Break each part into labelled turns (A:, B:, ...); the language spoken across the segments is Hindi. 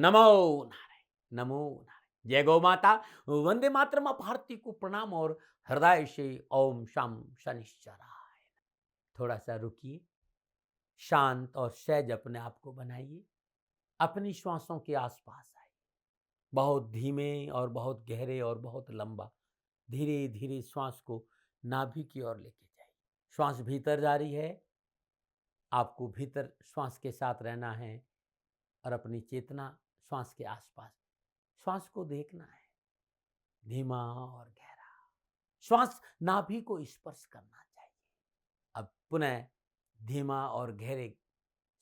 A: नमो नारायण, नमो नारायण। जय गौ माता, वंदे मातरम। भारती को प्रणाम और हृदय से ओम शम शनिश्चराय। थोड़ा सा रुकिए, शांत और सहज अपने आप को बनाइए। अपनी श्वासों के आसपास आइए। बहुत धीमे और बहुत गहरे और बहुत लंबा धीरे धीरे श्वास को नाभि की ओर लेके जाइए। श्वास भीतर जा रही है, आपको भीतर श्वास के साथ रहना है और अपनी चेतना श्वास के आसपास, श्वास को देखना है। धीमा और गहरा श्वास नाभि को स्पर्श करना चाहिए। अब पुनः धीमा और गहरे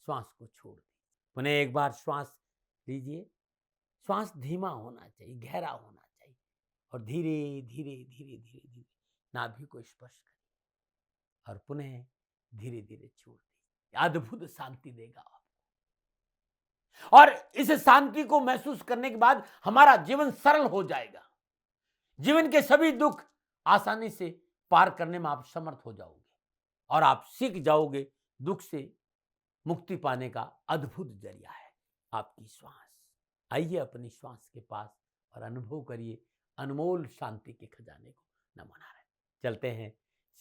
A: श्वास को छोड़ दीजिए। पुनः एक बार श्वास लीजिए। श्वास धीमा होना चाहिए, गहरा होना चाहिए और धीरे धीरे धीरे धीरे धीरे नाभि को स्पर्श करिए और पुनः धीरे धीरे छोड़ दीजिए। अद्भुत शांति देगा आपको और इस शांति को महसूस करने के बाद हमारा जीवन सरल हो जाएगा। जीवन के सभी दुख आसानी से पार करने में आप समर्थ हो जाओगे और आप सीख जाओगे दुख से मुक्ति पाने का अद्भुत जरिया है आपकी श्वास। आइए अपनी श्वास के पास और अनुभव करिए अनमोल शांति के खजाने को। नमो नारायण। चलते हैं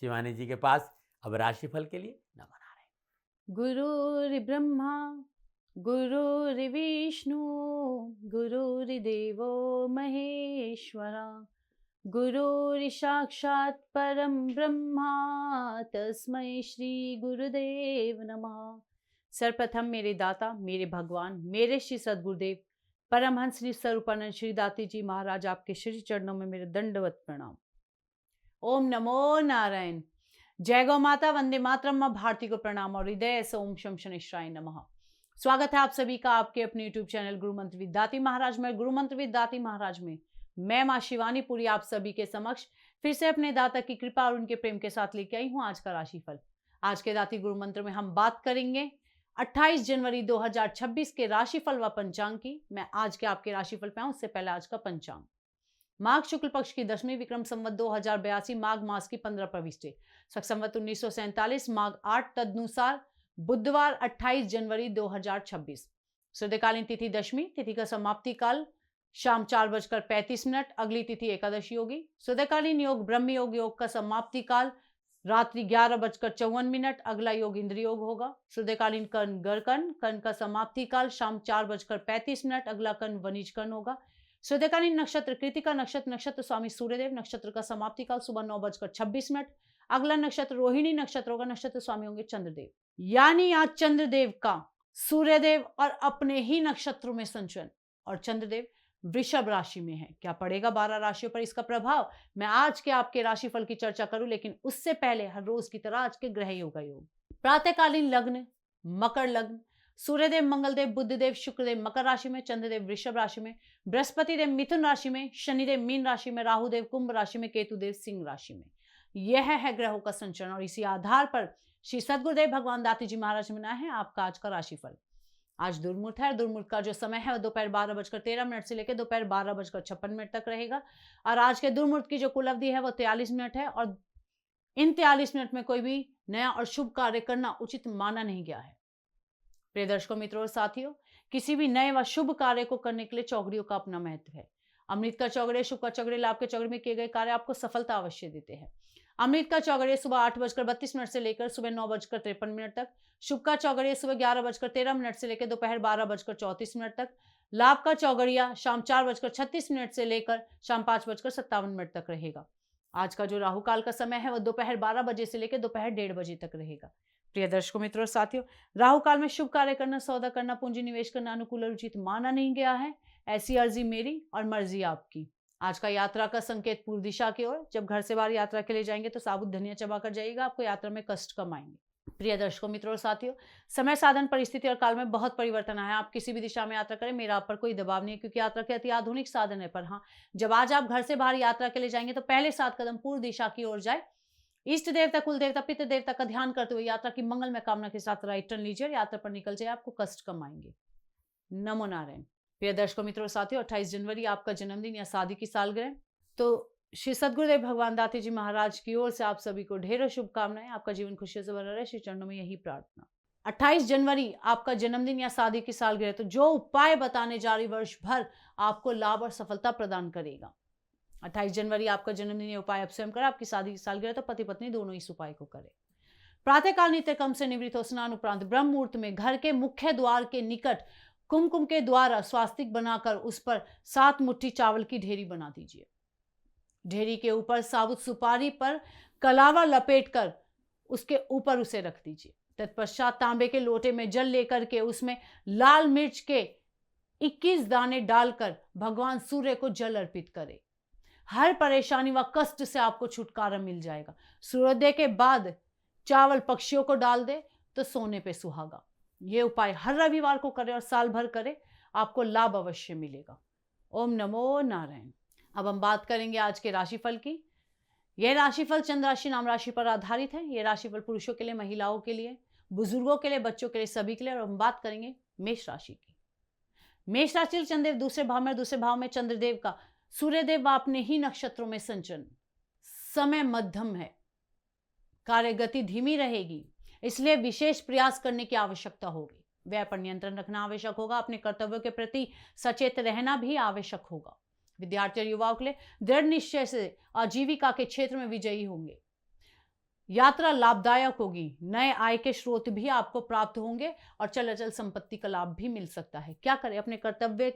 A: शिवानी जी के पास अब राशिफल के लिए। नमो नारायण।
B: गुरुर्ब्रह्मा गुरुर्विष्णु गुरुर्देवो महेश्वरा गुरुर्साक्षात् परं ब्रह्मा तस्मै श्री गुरुदेव नमः। सर्वप्रथम मेरे दाता, मेरे भगवान, मेरे श्री सद्गुरुदेव परमहंस स्वरूपानंद श्री दाती जी महाराज, आपके श्री चरणों में मेरे दंडवत प्रणाम। ओम नमो नारायण। जय गौ माता, वंदे मातरम। मां भारती को प्रणाम और हृदय से ओम शम शनिश्चराय नमः। स्वागत है आप सभी का आपके अपने यूट्यूब चैनल गुरु मंत्र विद दाती महाराज में। गुरु मंत्र विद दाती महाराज में मैं मां शिवानी पुरी आप सभी के समक्ष फिर से अपने दाता की कृपा और उनके प्रेम के साथ लेके आई हूं आज का राशिफल। आज के दाती गुरु मंत्र में हम बात करेंगे 28 जनवरी 2026 के राशिफल व पंचांग की। मैं आज के आपके राशिफल पे आऊं उससे पहले आज का पंचांग। माघ शुक्ल पक्ष की दशमी, विक्रम संवत 2082, माघ मास की 15 प्रविष्टि, शक संवत 1947, माघ 8, तदनुसार बुधवार 28 जनवरी 2026। सूर्यकालीन तिथि दशमी, तिथि का समाप्ति काल शाम 4:35। अगली तिथि एकादशी होगी। सूर्यकालीन योग ब्रह्म योग, योग का समाप्ति काल रात्रि 11:54। अगला योग इंद्र योग होगा। सूर्यकालीन कर्ण गरकर्ण, कर्ण का समाप्ति काल शाम 4:35। अगला कर्ण वनिज कर्ण होगा। सूर्यकालीन नक्षत्र कृतिका नक्षत्र, नक्षत्र स्वामी सूर्यदेव, नक्षत्र का समाप्ति काल सुबह 9:26। अगला नक्षत्र रोहिणी नक्षत्र होगा, नक्षत्र स्वामी होंगे चंद्रदेव। यानी आज चंद्रदेव का सूर्यदेव और अपने ही नक्षत्रों में संचरण और चंद्रदेव वृषभ राशि में है। क्या पड़ेगा 12 राशियों पर इसका प्रभाव, मैं आज के आपके राशिफल की चर्चा करूं, लेकिन उससे पहले हर रोज की तरह आज के ग्रह योग का योग। प्रातःकालीन लग्न मकर लग्न, सूर्यदेव मंगलदेव बुद्धदेव शुक्रदेव मकर राशि में, चंद्रदेव वृषभ राशि में, बृहस्पति देव मिथुन राशि में, शनिदेव मीन राशि में, राहुदेव कुंभ राशि में, केतुदेव सिंह राशि में। यह है ग्रहों का संचरण और इसी आधार पर श्री सद्गुरुदेव भगवान दाती जी महाराज ने बनाया है आपका आज का राशिफल। आज दुर्मुहूर्त है। दुर्मुहूर्त का जो समय है वह दोपहर 12:13 से लेकर दोपहर 12:56 तक रहेगा और आज के दुर्मुहूर्त की जो कुल अवधि है वह 43 मिनट है और इन 43 मिनट में कोई भी नया और शुभ कार्य करना उचित माना नहीं गया है। प्रिय दर्शकों, मित्रों और साथियों, किसी भी नए व शुभ कार्य को करने के लिए चौघड़ियों का अपना महत्व है। अमृत का चौघड़े, शुभ का चौघड़े, लाभ के चौघड़े में किए गए कार्य आपको सफलता अवश्य देते हैं। अमृत का चौघड़े सुबह 8:32 से लेकर सुबह 9:53 तक, शुभ का चौघड़िया सुबह 11:13 से लेकर दोपहर 12:34 तक, लाभ का चौघड़िया शाम 4:36 से लेकर शाम 5:57 तक रहेगा। आज का जो राहु काल का समय है वह दोपहर 12 बजे से लेकर दोपहर 1:30 बजे तक रहेगा। प्रिय दर्शकों, मित्रों और साथियों, राहु काल में शुभ कार्य करना, सौदा करना, पूंजी निवेश करना अनुकूल और उचित माना नहीं गया है। ऐसी अर्जी मेरी और मर्जी आपकी। आज का यात्रा का संकेत पूर्व दिशा की ओर। जब घर से बाहर यात्रा के लिए जाएंगे तो साबुत धनिया चबा कर जाइएगा, आपको यात्रा में कष्ट कम आएंगे। प्रिय दर्शकों, मित्रों और साथियों, समय, साधन, परिस्थिति और काल में बहुत परिवर्तन आया है। आप किसी भी दिशा में यात्रा करें, मेरा आप पर कोई दबाव नहीं है क्योंकि यात्रा के अति आधुनिक साधन है। पर हाँ, जब आज आप घर से बाहर यात्रा के लिए जाएंगे तो पहले 7 कदम पूर्व दिशा की ओर जाए। इष्ट देवता, कुल देवता, पितृ देवता का ध्यान करते हुए यात्रा की मंगलमय कामना के साथ राइट टर्न लीजिए और यात्रा पर निकल जाए, आपको कष्ट कम आएंगे। नमो नारायण। प्रिय दर्शकों, मित्रों और साथियों, 28 जनवरी आपका जन्मदिन या शादी की सालगिरह। तो श्री सद्गुरुदेव भगवान दाती जी महाराज की ओर से आप सभी को ढेरों शुभकामनाएं। आपका जीवन खुशियों से भरा रहे, श्री चरणों में यही प्रार्थना। 28 जनवरी आपका जन्मदिन या शादी की सालगिरह, तो जो उपाय बताने जा रही वर्ष भर आपको लाभ और सफलता प्रदान करेगा। 28 जनवरी आपका जन्मदिन, ये उपाय आप स्वयं करें। आपकी शादी की सालगिरह तो पति पत्नी दोनों इस उपाय को करें। प्रातःकाल नित्य कर्म से निवृत्त हो स्नान उपरांत ब्रह्म मुहूर्त में घर के मुख्य द्वार के निकट कुमकुम के द्वारा स्वास्तिक बनाकर उस पर 7 मुट्ठी चावल की ढेरी बना दीजिए। ढेरी के ऊपर साबुत सुपारी पर कलावा लपेटकर उसके ऊपर उसे रख दीजिए। तत्पश्चात तांबे के लोटे में जल लेकर के उसमें लाल मिर्च के 21 दाने डालकर भगवान सूर्य को जल अर्पित करें। हर परेशानी व कष्ट से आपको छुटकारा मिल जाएगा। सूर्योदय के बाद चावल पक्षियों को डाल दे तो सोने पे सुहागा। ये उपाय हर रविवार को करें और साल भर करें, आपको लाभ अवश्य मिलेगा। ओम नमो नारायण। अब हम बात करेंगे आज के राशिफल की। यह राशिफल चंद्र राशि नाम राशि पर आधारित है। यह राशिफल पुरुषों के लिए, महिलाओं के लिए, बुजुर्गों के लिए, बच्चों के लिए, सभी के लिए। और हम बात करेंगे मेष राशि की। मेष राशि चंद्रदेव दूसरे भाव में, और दूसरे भाव में चंद्रदेव का सूर्यदेव व अपने ही नक्षत्रों में संचरण। समय मध्यम है, कार्य गति धीमी रहेगी, इसलिए विशेष प्रयास करने की आवश्यकता होगी। व्यय पर नियंत्रण रखना आवश्यक होगा। अपने कर्तव्यों के प्रति सचेत रहना भी आवश्यक होगा। विद्यार्थी और युवाओं के लिए दृढ़ निश्चय से आजीविका के क्षेत्र में विजयी होंगे। यात्रा लाभदायक होगी। नए आय के स्रोत भी आपको प्राप्त होंगे और चल अचल संपत्ति का लाभ भी मिल सकता है। क्या करें? अपने कर्तव्य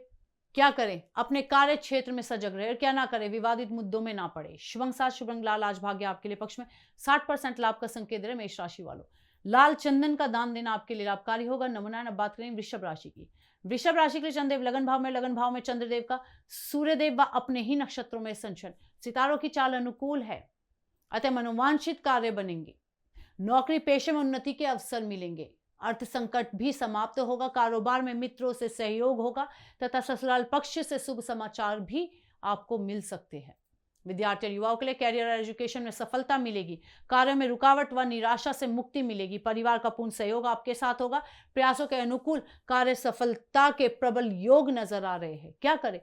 B: क्या करें? अपने कार्य क्षेत्र में सजग रहे और क्या ना करें? विवादित मुद्दों में ना पड़े। शुभंग साथ शुभंग लाल आज भाग्य आपके लिए पक्ष में। 60% लाभ का संकेत दे रहे मेष राशि वालों। लाल चंदन का दान देना आपके लिए लाभकारी होगा। नमूना। अब बात करें वृषभ राशि की। वृषभ राशि के लिए चंद्रदेव लगन भाव में चंद्रदेव का सूर्यदेव व अपने ही नक्षत्रों में संचरण। सितारों की चाल अनुकूल है, अतः मनोवांछित कार्य बनेंगे। नौकरी पेशे में उन्नति के अवसर मिलेंगे। अर्थ संकट भी समाप्त होगा। कारोबार में मित्रों से सहयोग होगा तथा ससुराल पक्ष से शुभ समाचार भी आपको मिल सकते हैं। विद्यार्थी और युवाओं के लिए कैरियर और एजुकेशन में सफलता मिलेगी। कार्य में रुकावट व निराशा से मुक्ति मिलेगी। परिवार का पूर्ण सहयोग आपके साथ होगा। प्रयासों के अनुकूल कार्य सफलता के प्रबल योग नजर आ रहे हैं। क्या करें?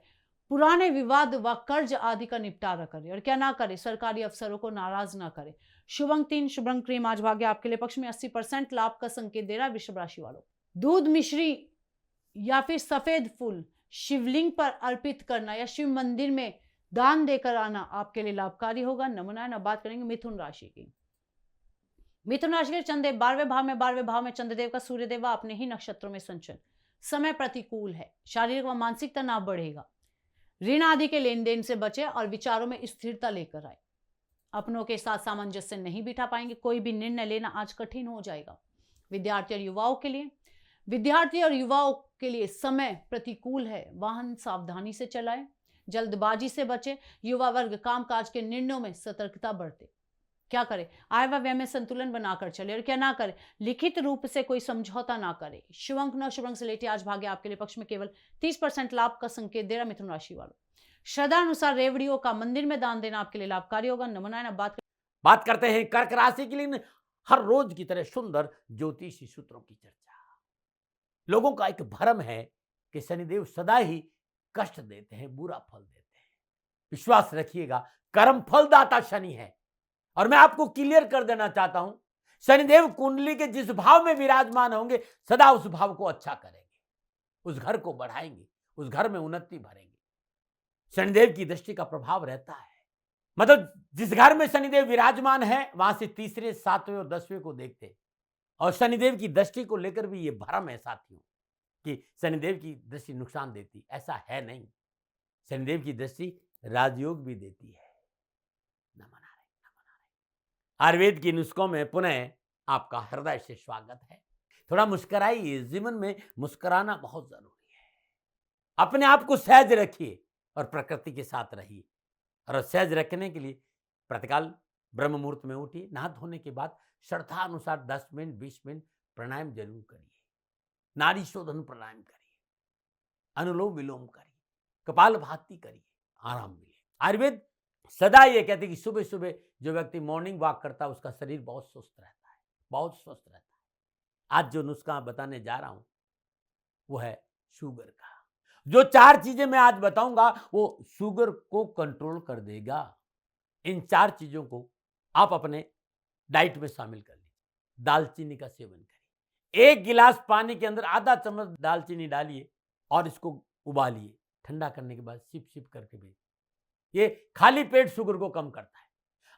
B: पुराने विवाद व कर्ज आदि का निपटारा करें और क्या ना करें? सरकारी अफसरों को नाराज ना करें। शुभंग 3 शुभंग क्रीम आज भाग्य आपके लिए पक्ष में। 80% लाभ का संकेत दे रहा है वृषभ राशि वालों। दूध मिश्री या फिर सफेद फूल शिवलिंग पर अर्पित करना या शिव मंदिर में दान देकर आना आपके लिए लाभकारी होगा। नमूना। अब बात करेंगे मिथुन राशि की। मिथुन राशि के चंद्रदेव 12वें भाव में चंद्रदेव का सूर्यदेव व अपने ही नक्षत्रों में संचरण। समय प्रतिकूल है। शारीरिक व मानसिक तनाव बढ़ेगा। ऋण आदि के लेन देन से बचे और विचारों में स्थिरता लेकर आए। अपनों के साथ सामंजस्य नहीं बिठा पाएंगे। कोई भी निर्णय लेना आज कठिन हो जाएगा। विद्यार्थी और युवाओं के लिए समय प्रतिकूल है। वाहन सावधानी से चलाएं, जल्दबाजी से बचे। युवा वर्ग कामकाज के निर्णयों में सतर्कता बरते। क्या करें? आय व व्यय में संतुलन बनाकर चले और क्या ना करें? लिखित रूप से कोई समझौता ना करें। शुभंग 9 शुभंग से लेटे आज भाग्य आपके लिए पक्ष में। केवल 30% लाभ का संकेत दे रहा मिथुन राशि वालों। श्रद्धा अनुसार रेवड़ियों का मंदिर में दान देना आपके लिए लाभकारी होगा। नमूना।
A: बात करते हैं कर्क राशि के लिए। हर रोज की तरह सुंदर ज्योतिषी सूत्रों की चर्चा। लोगों का एक भ्रम है कि शनिदेव सदा ही कष्ट देते हैं, बुरा फल देते हैं। विश्वास रखिएगा, कर्म फलदाता शनि है। और मैं आपको क्लियर कर देना चाहता हूं, शनिदेव कुंडली के जिस भाव में विराजमान होंगे सदा उस भाव को अच्छा करेंगे, उस घर को बढ़ाएंगे, उस घर में उन्नति भरेंगे। शनिदेव की दृष्टि का प्रभाव रहता है। मतलब जिस घर में शनिदेव विराजमान है वहां से 3रे, 7वें और 10वें को देखते हैं। और शनिदेव की दृष्टि को लेकर भी ये भ्रम है साथियों कि शनिदेव की दृष्टि नुकसान देती, ऐसा है नहीं। शनिदेव की दृष्टि राजयोग भी देती है। नमन आयुर्वेद की नुस्खों में पुनः आपका हृदय से स्वागत है। थोड़ा मुस्कुराइए, जीवन में मुस्कुराना बहुत जरूरी है। अपने आप को सहज रखिए और प्रकृति के साथ रहिए। और सहज रखने के लिए प्रातःकाल ब्रह्म मुहूर्त में उठिए। नहा धोने के बाद श्रद्धा अनुसार 10 मिनट 20 मिनट प्राणायाम जरूर करिए। नाड़ी शोधन प्राणायाम करिए, अनुलोम विलोम करिए, कपालभाति करिए, आराम मिले। आयुर्वेद सदा ये कहते कि सुबह सुबह जो व्यक्ति मॉर्निंग वॉक करता है उसका शरीर बहुत स्वस्थ रहता है, बहुत स्वस्थ रहता है। आज जो नुस्खा बताने जा रहा हूं वो है शुगर का। जो 4 चीजें मैं आज बताऊंगा वो शुगर को कंट्रोल कर देगा। इन 4 चीजों को आप अपने डाइट में शामिल कर लीजिए। दालचीनी का सेवन करिए, 1 गिलास पानी के अंदर आधा चम्मच दालचीनी डालिए और इसको उबालिए। ठंडा करने के बाद सिप सिप करके पीजिए। ये खाली पेट शुगर को कम करता है।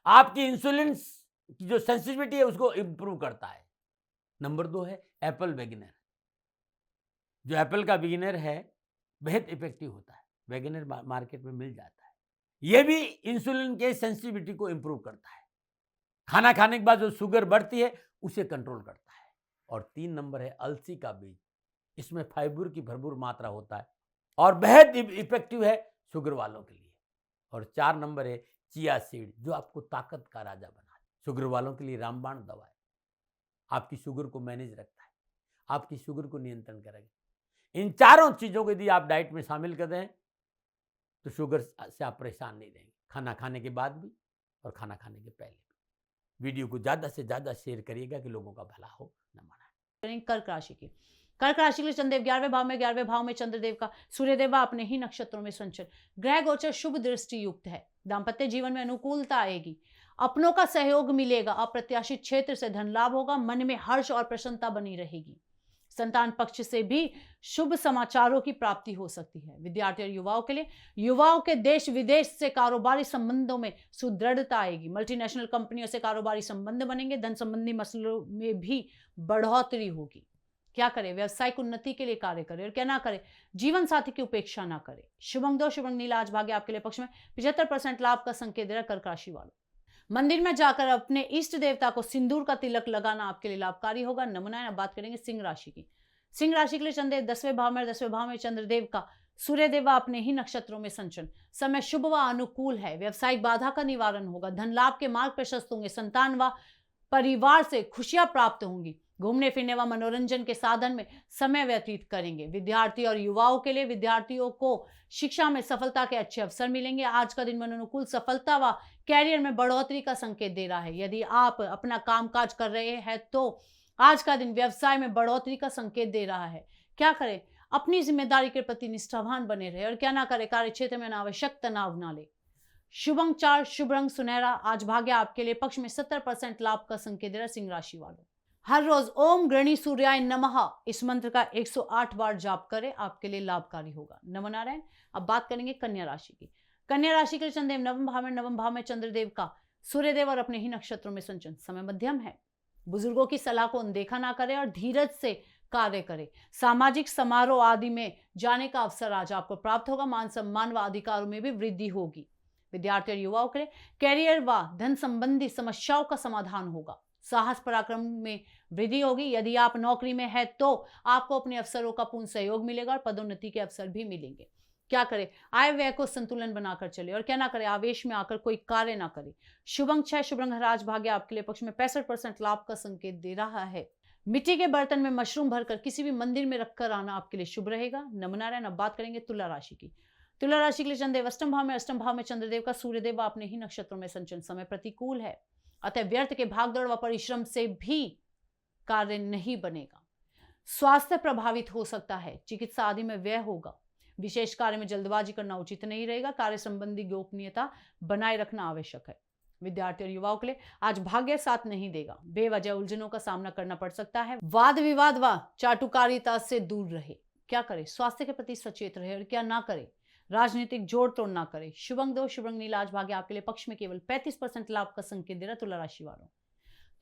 A: आपकी इंसुलिन की जो सेंसिटिविटी है उसको इंप्रूव करता है। नंबर 2 है एप्पल वेगनर। जो एप्पल का वेगनर है बेहद इफेक्टिव होता है। वेगनर मार्केट में मिल जाता है। यह भी इंसुलिन के सेंसिटिविटी को इंप्रूव करता है। खाना खाने के बाद जो शुगर बढ़ती है उसे कंट्रोल करता है। और 3 नंबर है अलसी का बीज। इसमें फाइबर की भरपूर मात्रा होता है और बेहद इफेक्टिव है शुगर वालों के लिए। और 4 नंबर है चिया सीड, जो आपको ताकत का राजा बना है। शुगर वालों के लिए रामबाण दवा है। आपकी शुगर को मैनेज रखता है, आपकी शुगर को नियंत्रण करेगा। इन चारों चीजों को यदि आप डाइट में शामिल कर दें तो शुगर से आप परेशान नहीं रहेंगे, खाना खाने के बाद भी और खाना खाने के पहले भी। वीडियो को ज्यादा से ज्यादा शेयर करिएगा कि लोगों का भला हो। नमन।
B: कर्क राशि की। कर्क राशि के लिए चंद्रदेव 11वें भाव में चंद्रदेव का सूर्यदेव अपने ही नक्षत्रों में संचरण। ग्रह गोचर शुभ दृष्टि युक्त है। दाम्पत्य जीवन में अनुकूलता आएगी। अपनों का सहयोग मिलेगा। अप्रत्याशित क्षेत्र से धन लाभ होगा। मन में हर्ष और प्रसन्नता बनी रहेगी। संतान पक्ष से भी शुभ समाचारों की प्राप्ति हो सकती है। विद्यार्थी और युवाओं के लिए युवाओं के देश विदेश से कारोबारी संबंधों में सुदृढ़ता आएगी। मल्टीनेशनल कंपनियों से कारोबारी संबंध बनेंगे। धन संबंधी मसलों में भी बढ़ोतरी होगी। क्या करें? व्यवसायिक उन्नति के लिए कार्य करें और क्या ना करें? जीवन साथी की उपेक्षा ना करें। शुभंग 2 शुभंग नीला आज भाग्य आपके लिए पक्ष में 75% लाभ का संकेत दे रहा कर्क राशि वालों। मंदिर में जाकर अपने इष्ट देवता को सिंदूर का तिलक लगाना आपके लिए लाभकारी होगा। नमूना। अब बात करेंगे सिंह राशि की। सिंह राशि के लिए चंद्रदेव 10वें भाव में चंद्रदेव का सूर्यदेव अपने ही नक्षत्रों में संचरण। समय शुभ व अनुकूल है। व्यवसायिक बाधा का निवारण होगा। धन लाभ के मार्ग प्रशस्त होंगे। संतान व परिवार से खुशियां प्राप्त होंगी। घूमने फिरने व मनोरंजन के साधन में समय व्यतीत करेंगे। विद्यार्थी और युवाओं के लिए विद्यार्थियों को शिक्षा में सफलता के अच्छे अवसर मिलेंगे। आज का दिन मन अनुकूल, सफलता व कैरियर में बढ़ोतरी का संकेत दे रहा है। यदि आप अपना कामकाज कर रहे हैं तो आज का दिन व्यवसाय में बढ़ोतरी का संकेत दे रहा है। क्या करें? अपनी जिम्मेदारी के प्रति निष्ठावान बने रहे और क्या ना करें? कार्य क्षेत्र में अनावश्यक तनाव ना ले। शुभंग 4 शुभ रंग सुनहरा आज भाग्य आपके लिए पक्ष में 70% लाभ का संकेत दे रहा सिंह राशि वालों। हर रोज ओम गृणी सूर्याय नमः इस मंत्र का 108 बार जाप करें, आपके लिए लाभकारी होगा। नमो नारायण। अब बात करेंगे कन्या राशि की। कन्या राशि के लिए चंद्रदेव नवम भाव में चंद्रदेव का सूर्यदेव और अपने ही नक्षत्रों में संचरण। समय मध्यम है। बुजुर्गों की सलाह को अनदेखा ना करें और धीरज से कार्य करें। सामाजिक समारोह आदि में जाने का अवसर आज आपको प्राप्त होगा। मान सम्मान व अधिकारों में भी वृद्धि होगी। विद्यार्थी और युवाओं के लिए कैरियर व धन संबंधी समस्याओं का समाधान होगा। साहस पराक्रम में वृद्धि होगी। यदि आप नौकरी में है तो आपको अपने अफसरों का पूर्ण सहयोग मिलेगा और पदोन्नति के अवसर भी मिलेंगे। क्या करें? आय व्यय को संतुलन बनाकर चले और क्या ना करें? आवेश में आकर कोई कार्य ना करें। शुभंग 6 शुभ रंग राज भाग्य आपके लिए पक्ष में 65% लाभ का संकेत दे रहा है। मिट्टी के बर्तन में मशरूम भरकर किसी भी मंदिर में रखकर आना आपके लिए शुभ रहेगा। नमो नारायण। अब बात करेंगे तुला राशि की। तुला राशि के लिए चंद्रदेव अष्टम भाव में चंद्रदेव का सूर्यदेव अपने ही नक्षत्रों में संचरण। समय प्रतिकूल है, अतः व्यर्थ के भागदौड़ व परिश्रम से भी कार्य नहीं बनेगा। स्वास्थ्य प्रभावित हो सकता है। चिकित्सा आदि में व्यय होगा। विशेष कार्य में जल्दबाजी करना उचित नहीं रहेगा। कार्य संबंधी गोपनीयता बनाए रखना आवश्यक है। विद्यार्थी और युवाओं के लिए आज भाग्य साथ नहीं देगा। बेवजह उलझनों का सामना करना पड़ सकता है। वाद विवाद व चाटुकारिता से दूर रहे। क्या करें? स्वास्थ्य के प्रति सचेत रहे और क्या ना करें? राजनीतिक जोड़ तोड़ ना करे। शुभंग 2 शुभंग नीला आज भाग्य आपके लिए पक्ष में केवल 35% लाभ का संकेत दे रहा तुला राशि वालों।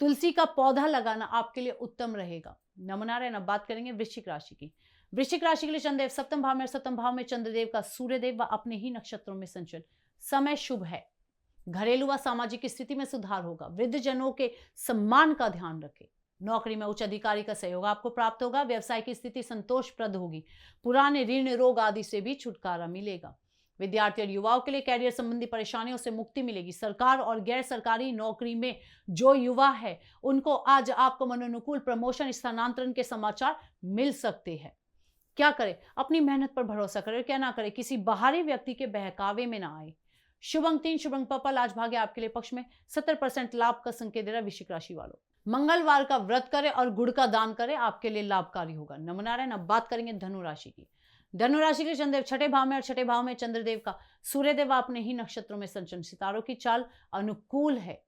B: तुलसी का पौधा लगाना आपके लिए उत्तम रहेगा। नमो नारायण। अब बात करेंगे वृश्चिक राशि की। वृश्चिक राशि के लिए चंद्रदेव सप्तम भाव में चंद्रदेव का सूर्यदेव व अपने ही नक्षत्रों में संचरण। समय शुभ है। घरेलू व सामाजिक स्थिति में सुधार होगा। वृद्ध जनों के सम्मान का ध्यान रखें। नौकरी में उच्च अधिकारी का सहयोग आपको प्राप्त होगा। व्यवसाय की स्थिति संतोषप्रद होगी। पुराने ऋण रोग आदि से भी छुटकारा मिलेगा। विद्यार्थी और युवाओं के लिए कैरियर संबंधी परेशानियों से मुक्ति मिलेगी। सरकार और गैर सरकारी नौकरी में जो युवा है उनको आज आपको मनोनुकूल प्रमोशन स्थानांतरण के समाचार मिल सकते हैं। क्या करें? अपनी मेहनत पर भरोसा करें, क्या ना करें? किसी बाहरी व्यक्ति के बहकावे में ना आए। शुभंग 3 शुभंग पर्पल आज भाग्य आपके लिए पक्ष में 70% लाभ का संकेत दे रहा वृश्चिक राशि वालों। मंगलवार का व्रत करें और गुड़ का दान करें, आपके लिए लाभकारी होगा। नमो नारायण। अब बात करेंगे धनु राशि की। धनु राशि के चंद्रदेव छठे भाव में चंद्रदेव का सूर्यदेव अपने ही नक्षत्रों में संचरण। सितारों की चाल अनुकूल है।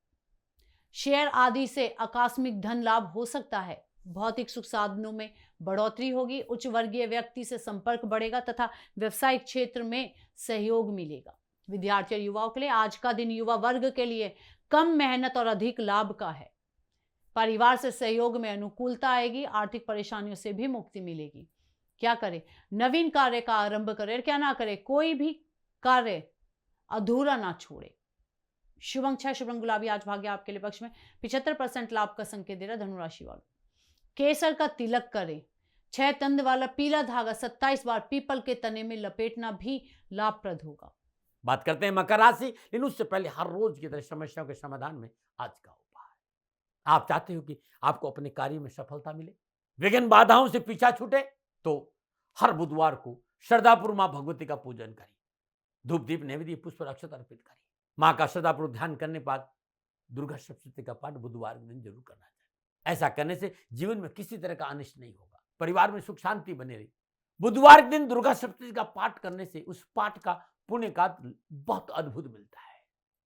B: शेयर आदि से आकस्मिक धन लाभ हो सकता है। भौतिक सुख साधनों में बढ़ोतरी होगी, उच्च वर्गीय व्यक्ति से संपर्क बढ़ेगा तथा व्यवसायिक क्षेत्र में सहयोग मिलेगा। विद्यार्थी और युवाओं के लिए आज का दिन युवा वर्ग के लिए कम मेहनत और अधिक लाभ का है। परिवार से सहयोग में अनुकूलता आएगी, आर्थिक परेशानियों से भी मुक्ति मिलेगी। क्या करें? नवीन कार्य का आरंभ करें, क्या ना करें, कोई भी कार्य अधूरा ना छोड़े। शुभ अंक 6 शुभ रंग गुलाबी, आज भाग्य आपके लिए पक्ष में। 75% लाभ का संकेत दे रहा धनुराशि वालों। केसर का तिलक करें। 6 तंद वाला पीला धागा 27 बार पीपल के तने में लपेटना भी लाभप्रद होगा।
A: बात करते हैं मकर राशि, लेकिन उससे पहले हर रोज की तरह समस्याओं के समाधान में आज का उपाय। आप चाहते हो कि आपको अपने कार्य में सफलता मिले, विघ्न बाधाओं से पीछा छूटे, तो हर बुधवार को श्रद्धापूर्वक मां भगवती का पूजन करिए। धूप दीप नैवेद्य पुष्प अक्षत अर्पित करिए। मां का श्रद्धापूर्वक ध्यान करने बाद दुर्गा सप्तशती का पाठ बुधवार के दिन जरूर करना चाहिए। ऐसा करने से जीवन में किसी तरह का अनिष्ट नहीं होगा, परिवार में सुख शांति बनी रही। बुधवार के दिन दुर्गा सप्तशती का पाठ करने से उस पाठ का पुण्य का बहुत अद्भुत मिलता है।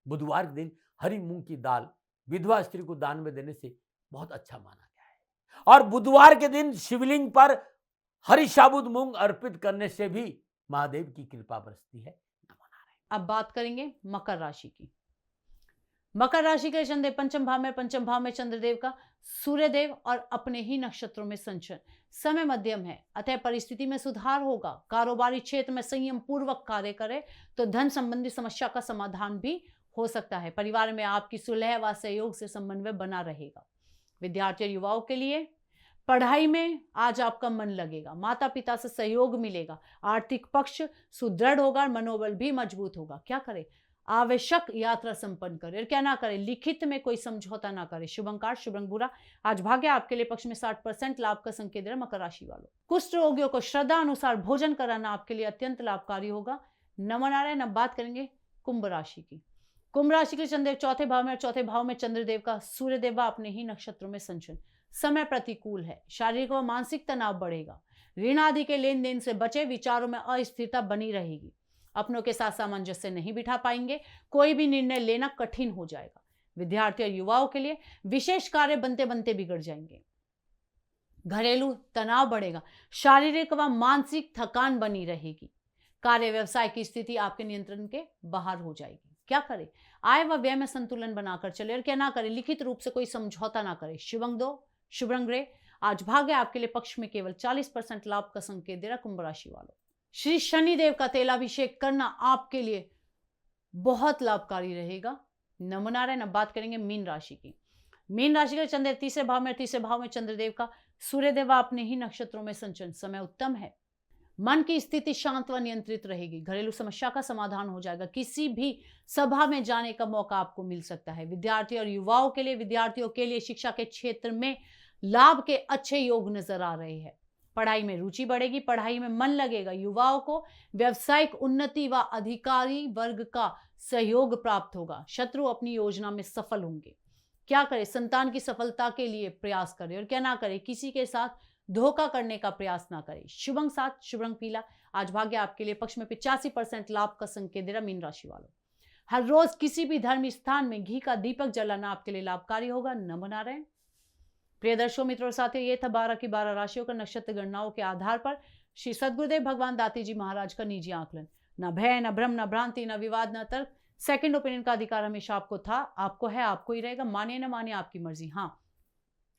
A: बुधवार के दिन हरी मूंग की दाल विधवा स्त्री को दान में देने से बहुत अच्छा माना गया है। और बुधवार के दिन शिवलिंग पर हरी साबुत मूंग अर्पित करने से भी महादेव की कृपा बरसती है।
B: अब बात करेंगे मकर राशि की। मकर राशि के चंद्रदेव पंचम भाव में चंद्रदेव का सूर्यदेव और अपने ही नक्षत्रों में संचरण। समय मध्यम है, अतः परिस्थिति में सुधार होगा। कारोबारी क्षेत्र में संयम पूर्वक कार्य करें तो धन संबंधी समस्या का समाधान भी हो सकता है। परिवार में आपकी सुलह व सहयोग से समन्वय बना रहेगा। विद्यार्थी और युवाओं के लिए पढ़ाई में आज आपका मन लगेगा, माता पिता से सहयोग मिलेगा, आर्थिक पक्ष सुदृढ़ होगा और मनोबल भी मजबूत होगा। क्या करें? आवश्यक यात्रा संपन्न करें और क्या ना करें, लिखित में कोई समझौता ना करें। शुभ अंक 8 शुभ रंग भूरा, आज भाग्य आपके लिए पक्ष में। 60% लाभ का संकेत है मकर राशि वालों। कुष्ठ रोगियों को श्रद्धा अनुसार भोजन कराना आपके लिए अत्यंत लाभकारी होगा। नमो नारायण। अब बात करेंगे कुंभ राशि की। कुंभ राशि के चंद्रदेव चौथे भाव में और चौथे भाव में चंद्रदेव का सूर्यदेव अपने ही नक्षत्रों में संचरण। समय प्रतिकूल है, शारीरिक व मानसिक तनाव बढ़ेगा। ऋण आदि के लेन देन से बचे, विचारों में अस्थिरता बनी रहेगी। अपनों के साथ सामंजस्य नहीं बिठा पाएंगे, कोई भी निर्णय लेना कठिन हो जाएगा। विद्यार्थी और युवाओं के लिए विशेष कार्य बनते बनते बिगड़ जाएंगे। घरेलू तनाव बढ़ेगा, शारीरिक व मानसिक थकान बनी रहेगी। कार्य व्यवसाय की स्थिति आपके नियंत्रण के बाहर हो जाएगी। क्या करें? आय व व्यय में संतुलन बनाकर चले और क्या ना करें, लिखित रूप से कोई समझौता ना करें। शुभ अंक 2 शुभ रंग ग्रे, आज भाग्य आपके लिए पक्ष में। केवल 40% लाभ का संकेत दे रहा कुंभ राशि वालों। श्री शनिदेव का तेलाभिषेक करना आपके लिए बहुत लाभकारी रहेगा। नमो नारायण। अब बात करेंगे मीन राशि की। मीन राशि के चंद्रदेव तीसरे भाव में चंद्रदेव का सूर्यदेव अपने ही नक्षत्रों में संचरण। समय उत्तम है, मन की स्थिति शांत व नियंत्रित रहेगी। घरेलू समस्या का समाधान हो जाएगा। किसी भी सभा में जाने का मौका आपको मिल सकता है। विद्यार्थियों के लिए शिक्षा के क्षेत्र में लाभ के अच्छे योग नजर आ रहे हैं। पढ़ाई में रुचि बढ़ेगी, पढ़ाई में मन लगेगा। युवाओं को व्यावसायिक उन्नति व अधिकारी वर्ग का सहयोग प्राप्त होगा। शत्रु अपनी योजना में सफल होंगे। क्या करें? संतान की सफलता के लिए प्रयास करें और क्या ना करें, किसी के साथ धोखा करने का प्रयास ना करें। शुभ अंक 7 शुभ रंग पीला, आज भाग्य आपके लिए पक्ष में। 85% लाभ का संकेत दे रहा मीन राशि वालों। हर रोज किसी भी धर्म स्थान में घी का दीपक जलाना आपके लिए लाभकारी होगा। नमो नारायण। प्रिय दर्शकों मित्रों और साथियों, ये था 12 की 12 राशियों का नक्षत्र गणनाओं के आधार पर श्री सद्गुरुदेव भगवान दाती जी महाराज का निजी आकलन। न भय, न भ्रम, न भ्रांति, न विवाद, न तर्क। सेकंड ओपिनियन का अधिकार हमेशा आपको था, आपको है, आपको ही रहेगा। मानिए न मानिए आपकी मर्जी। हाँ,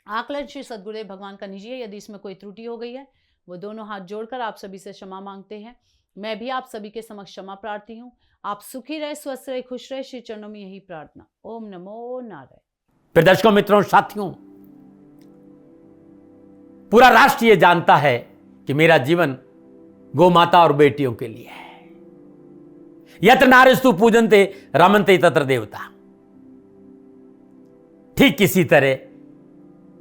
B: आकलन श्री सद्गुरुदेव भगवान का निजी है। यदि इसमें कोई त्रुटि हो गई है, वो दोनों हाथ जोड़कर आप सभी से क्षमा मांगते हैं। मैं भी आप सभी के समक्ष क्षमा प्रार्थी हूँ। आप सुखी रहे, स्वस्थ रहे, खुश रहे, श्री चरणों में यही प्रार्थना। ओम नमो नारायण।
A: फिर दर्शकों मित्रों साथियों, पूरा राष्ट्र ये जानता है कि मेरा जीवन गौ माता और बेटियों के लिए है। यत्र नारीस्तु पूजन्ते रमन्ते तत्र देवता। ठीक किसी तरह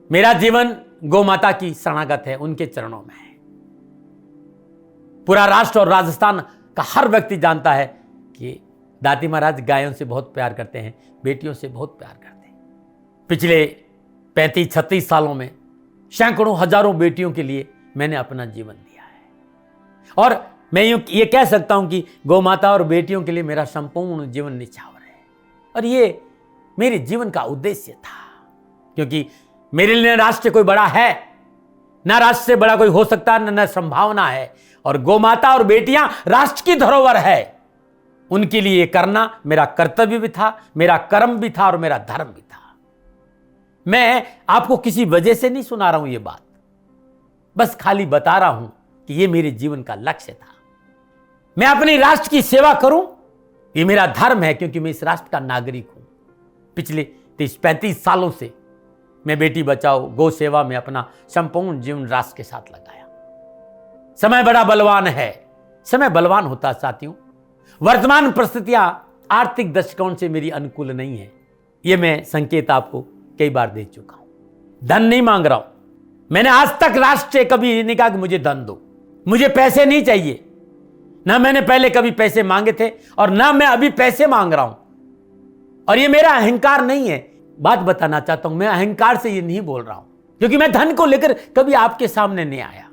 A: मेरा जीवन गौ माता की शरणागत है, उनके चरणों में है। पूरा राष्ट्र और राजस्थान का हर व्यक्ति जानता है कि दाती महाराज गायों से बहुत प्यार करते हैं, बेटियों से बहुत प्यार करते हैं। पिछले 35-36 सालों में सैकड़ों हजारों बेटियों के लिए मैंने अपना जीवन दिया है और मैं ये कह सकता हूं कि गौ माता और बेटियों के लिए मेरा संपूर्ण जीवन निछावर है। और ये मेरे जीवन का उद्देश्य था, क्योंकि मेरे लिए राष्ट्र कोई बड़ा है ना राष्ट्र से बड़ा कोई हो सकता है, न संभावना है। और गोमाता और बेटियां राष्ट्र की धरोहर है। उनके लिए करना मेरा कर्तव्य भी था, मेरा कर्म भी था और मेरा धर्म भी था। मैं आपको किसी वजह से नहीं सुना रहा हूं ये बात, बस खाली बता रहा हूं कि ये मेरे जीवन का लक्ष्य था। मैं अपने राष्ट्र की सेवा करूं, ये मेरा धर्म है, क्योंकि मैं इस राष्ट्र का नागरिक हूं। पिछले 30-35 सालों से मैं बेटी बचाओ, गौ सेवा में अपना संपूर्ण जीवन राष्ट्र के साथ लगाया। समय बड़ा बलवान है, समय बलवान होता है साथियों। वर्तमान परिस्थितियां आर्थिक दृष्टिकोण से मेरी अनुकूल नहीं है, यह मैं संकेत आपको कई बार दे चुका हूं। धन नहीं मांग रहा हूं। मैंने आज तक राष्ट्र से कभी नहीं कहा कि मुझे धन दो, मुझे पैसे नहीं चाहिए। ना मैंने पहले कभी पैसे मांगे थे और ना मैं अभी पैसे मांग रहा हूं। और ये मेरा अहंकार नहीं है। बात बताना चाहता हूं, मैं अहंकार से ये नहीं बोल रहा हूं, क्योंकि मैं धन को लेकर कभी आपके सामने नहीं आया।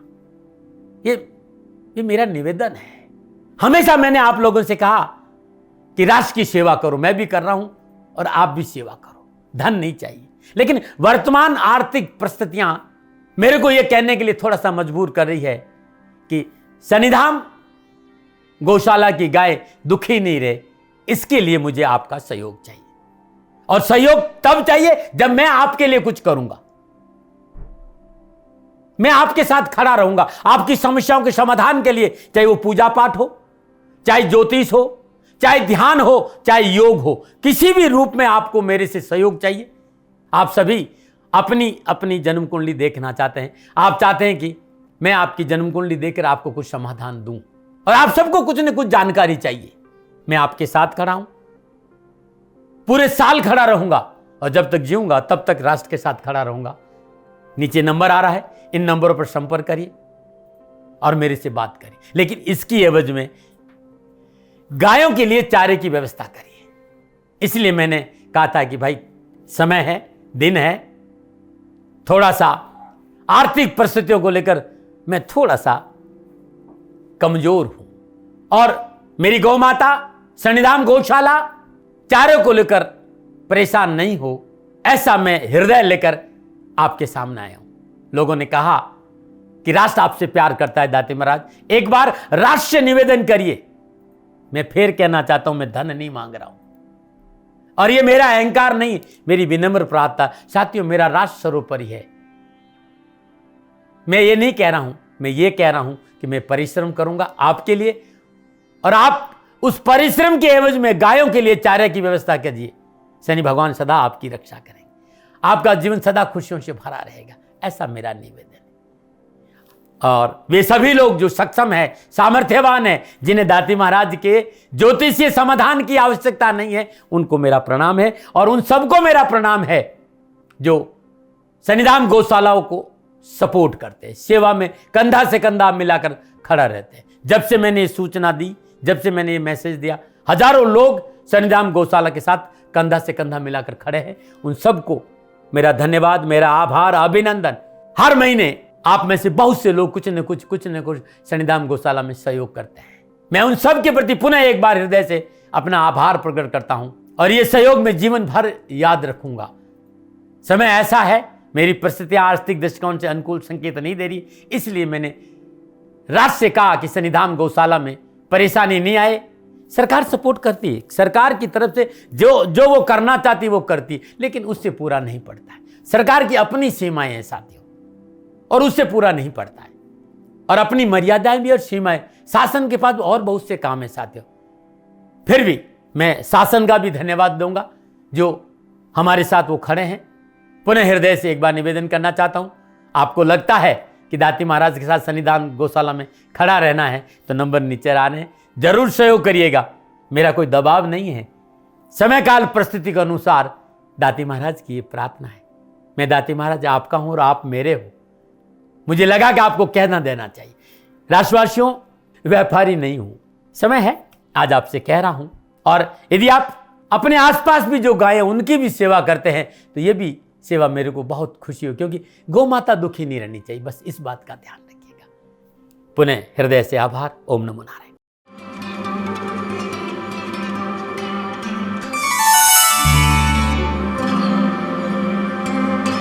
A: ये मेरा निवेदन है। हमेशा मैंने आप लोगों से कहा कि राष्ट्र की सेवा करो, मैं भी कर रहा हूं और आप भी सेवा करो। धन नहीं चाहिए, लेकिन वर्तमान आर्थिक परिस्थितियां मेरे को यह कहने के लिए थोड़ा सा मजबूर कर रही है कि शनिधाम गौशाला की गाय दुखी नहीं रहे, इसके लिए मुझे आपका सहयोग चाहिए। और सहयोग तब चाहिए जब मैं आपके लिए कुछ करूंगा। मैं आपके साथ खड़ा रहूंगा, आपकी समस्याओं के समाधान के लिए, चाहे वो पूजा पाठ हो, चाहे ज्योतिष हो, चाहे ध्यान हो, चाहे योग हो, किसी भी रूप में आपको मेरे से सहयोग चाहिए। आप सभी अपनी अपनी जन्म कुंडली देखना चाहते हैं। आप चाहते हैं कि मैं आपकी जन्म कुंडली देखकर आपको कुछ समाधान दूं, और आप सबको कुछ न कुछ जानकारी चाहिए। मैं आपके साथ खड़ा हूं, पूरे साल खड़ा रहूंगा, और जब तक जीऊंगा तब तक राष्ट्र के साथ खड़ा रहूंगा। नीचे नंबर आ रहा है, इन नंबरों पर संपर्क करिए और मेरे से बात करिए। लेकिन इसकी एवज में गायों के लिए चारे की व्यवस्था करिए। इसलिए मैंने कहा था कि भाई समय है, दिन है, थोड़ा सा आर्थिक परिस्थितियों को लेकर मैं थोड़ा सा कमजोर हूं, और मेरी गौ माता शनिधाम गौशाला चारे को लेकर परेशान नहीं हो, ऐसा मैं हृदय लेकर आपके सामने आया हूं। लोगों ने कहा कि राष्ट्र आपसे प्यार करता है दाती महाराज, एक बार राष्ट्र से निवेदन करिए। मैं फिर कहना चाहता हूं, मैं धन नहीं मांग रहा हूं, और ये मेरा अहंकार नहीं, मेरी विनम्र प्रार्थना। साथियों, मेरा राष्ट्र सर्वोपरि है। मैं ये नहीं कह रहा हूं, मैं ये कह रहा हूं कि मैं परिश्रम करूंगा आपके लिए, और आप उस परिश्रम के एवज में गायों के लिए चारे की व्यवस्था कीजिए। शनि भगवान सदा आपकी रक्षा करेंगे, आपका जीवन सदा खुशियों से भरा रहेगा, ऐसा मेरा निवेदन है। और वे सभी लोग जो सक्षम है, सामर्थ्यवान है, जिन्हें दाती महाराज के ज्योतिषीय समाधान की आवश्यकता नहीं है, उनको मेरा प्रणाम है। और उन सबको मेरा प्रणाम है जो शनिधाम गौशालाओं को सपोर्ट करते हैं, सेवा में कंधा से कंधा मिलाकर खड़ा रहते हैं। जब से मैंने ये सूचना दी, जब से मैंने ये मैसेज दिया, हजारों लोग शनिधाम गौशाला के साथ कंधा से कंधा मिलाकर खड़े हैं। उन सबको मेरा धन्यवाद, मेरा आभार, अभिनंदन। हर महीने आप में से बहुत से लोग कुछ न कुछ शनिधाम गौशाला में सहयोग करते हैं। मैं उन सब के प्रति पुनः एक बार हृदय से अपना आभार प्रकट करता हूं, और ये सहयोग मैं जीवन भर याद रखूंगा। समय ऐसा है, मेरी परिस्थितियां आर्थिक दृष्टिकोण से अनुकूल संकेत नहीं दे रही, इसलिए मैंने राष्ट्र से कहा कि शनिधाम गौशाला में परेशानी नहीं आए। सरकार सपोर्ट करती है, सरकार की तरफ से जो वो करना चाहती है वो करती है, लेकिन उससे पूरा नहीं पड़ता है। सरकार की अपनी सीमाएं हैं साथियों, और उससे पूरा नहीं पड़ता है, और अपनी मर्यादाएं भी और सीमाएं। शासन के पास और बहुत से काम है साथियों। फिर भी मैं शासन का भी धन्यवाद दूंगा जो हमारे साथ वो खड़े हैं। पुनः हृदय से एक बार निवेदन करना चाहता हूं, आपको लगता है कि दाती महाराज के साथ शनिधाम गौशाला में खड़ा रहना है तो नंबर नीचे आ रहे हैं, जरूर सहयोग करिएगा। मेरा कोई दबाव नहीं है, समय काल परिस्थिति के अनुसार दाती महाराज की ये प्रार्थना है। मैं दाती महाराज आपका हूं और आप मेरे हो। मुझे लगा कि आपको कहना देना चाहिए। राष्ट्रवासियों, व्यापारी नहीं हूं, समय है आज आपसे कह रहा हूं। और यदि आप अपने आसपास भी जो गायें उनकी भी सेवा करते हैं तो ये भी सेवा मेरे को बहुत खुशी हो, क्योंकि गौ माता दुखी नहीं रहनी चाहिए। बस इस बात का ध्यान रखिएगा। पुनः हृदय से आभार। ओम नमो नारायण।